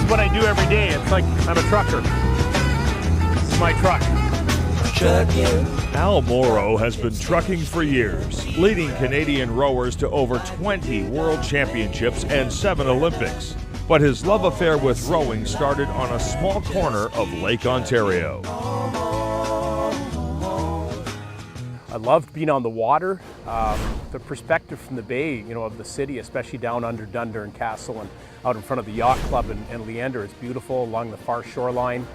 is what I do every day. It's like I'm a trucker. This is my truck. Al Morrow has been trucking for years, leading Canadian rowers to over 20 world championships and 7 Olympics. But his love affair with rowing started on a small corner of Lake Ontario. I loved being on the water. The perspective from the bay, of the city, especially down under Dunder and Castle and out in front of the Yacht Club and Leander, it's beautiful along the far shoreline.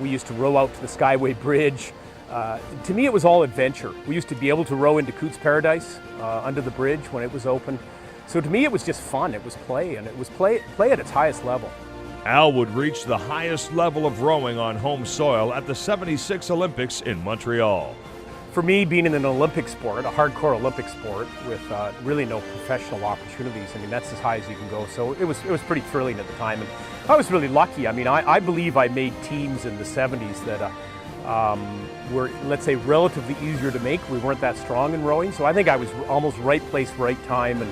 We used to row out to the Skyway Bridge. To me, it was all adventure. We used to be able to row into Cootes Paradise under the bridge when it was open. So to me, it was just fun. It was play, and it was play at its highest level. Al would reach the highest level of rowing on home soil at the '76 Olympics in Montreal. For me, being in an Olympic sport, a hardcore Olympic sport with really no professional opportunities, that's as high as you can go. So it was pretty thrilling at the time, and I was really lucky. I believe I made teams in the '70s that were, let's say, relatively easier to make. We weren't that strong in rowing, so I think I was almost right place, right time,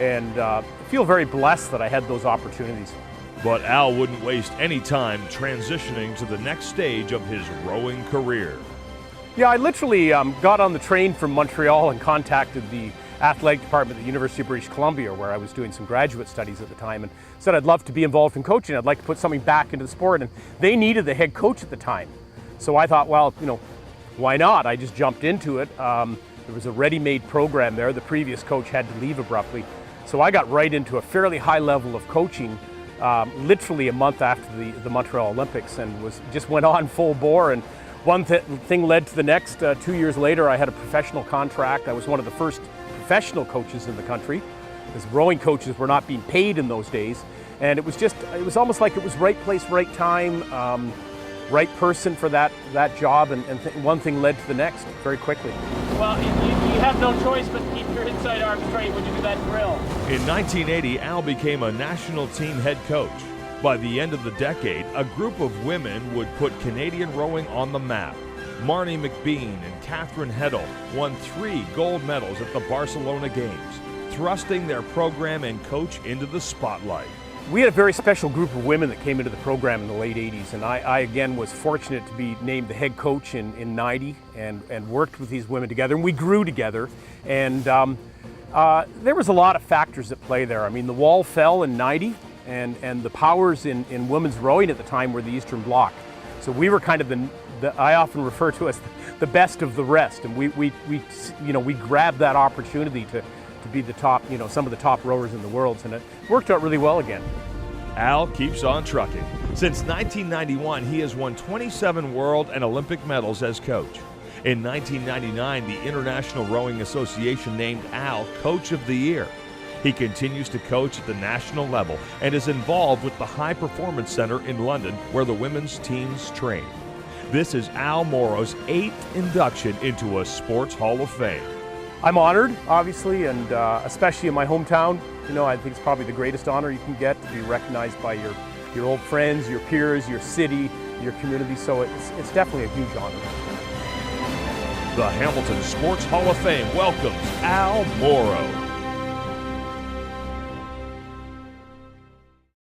and feel very blessed that I had those opportunities. But Al wouldn't waste any time transitioning to the next stage of his rowing career. Yeah, I literally got on the train from Montreal and contacted the athletic department at the University of British Columbia, where I was doing some graduate studies at the time, and said I'd love to be involved in coaching. I'd like to put something back into the sport, and they needed the head coach at the time. So I thought, well, why not? I just jumped into it. There was a ready-made program there. The previous coach had to leave abruptly. So I got right into a fairly high level of coaching, literally a month after the Montreal Olympics, and just went on full bore. And one thing led to the next. 2 years later, I had a professional contract. I was one of the first professional coaches in the country, because rowing coaches were not being paid in those days. And it was almost like it was right place, right time, right person for that job, and one thing led to the next very quickly. Well, you have no choice but to keep your inside arm straight when you do that drill. In 1980, Al became a national team head coach. By the end of the decade, a group of women would put Canadian rowing on the map. Marnie McBean and Catherine Heddle won 3 gold medals at the Barcelona Games, thrusting their program and coach into the spotlight. We had a very special group of women that came into the program in the late 80s, and I again was fortunate to be named the head coach in 90 and worked with these women together, and we grew together. And there was a lot of factors at play there. The wall fell in 90, and the powers in women's rowing at the time were the Eastern Bloc. So we were kind of I often refer to as the best of the rest, and we grabbed that opportunity to be the top, some of the top rowers in the world, and it worked out really well again. Al keeps on trucking. Since 1991, he has won 27 world and Olympic medals as coach. In 1999, the International Rowing Association named Al Coach of the Year. He continues to coach at the national level and is involved with the High Performance Center in London, where the women's teams train. This is Al Morrow's 8th induction into a Sports Hall of Fame. I'm honored, obviously, and especially in my hometown. I think it's probably the greatest honor you can get, to be recognized by your old friends, your peers, your city, your community. So it's definitely a huge honor. The Hamilton Sports Hall of Fame welcomes Al Morrow.